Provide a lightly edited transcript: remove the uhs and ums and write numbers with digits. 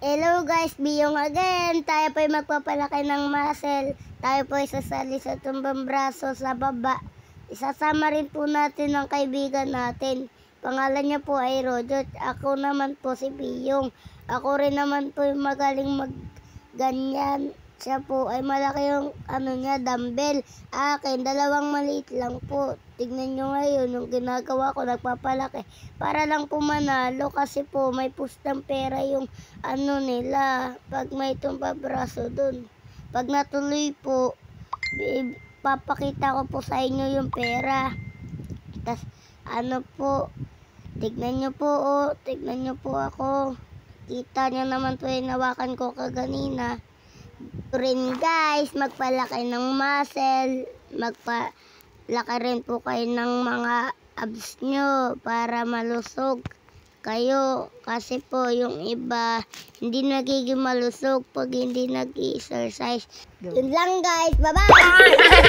Hello guys, Biyong again. Tayo po ay magpapalaki ng muscle. Tayo po ay sasali sa tumbang braso sa baba. Isasama rin po natin ang kaibigan natin. Pangalan niya po ay Rodot. Ako naman po si Biyong. Ako rin naman po ay magaling magganyan. Siya po ay malaki yung dumbbell. Akin, dalawang maliit lang po. Tignan nyo ngayon yung ginagawa ko, nagpapalaki. Para lang po manalo kasi po may pustang pera yung nila. Pag may tumbabraso dun. Pag natuloy po, papakita ko po sa inyo yung pera. Tas po, tignan nyo po tignan nyo po ako. Kita nyo naman po yung nawakan ko kaganina. Rin guys, magpalaki ng muscle, magpalaki rin po kayo ng mga abs nyo para malusog kayo. Kasi po yung iba hindi nagiging malusog pag hindi nag-exercise. Yun lang guys, bye bye!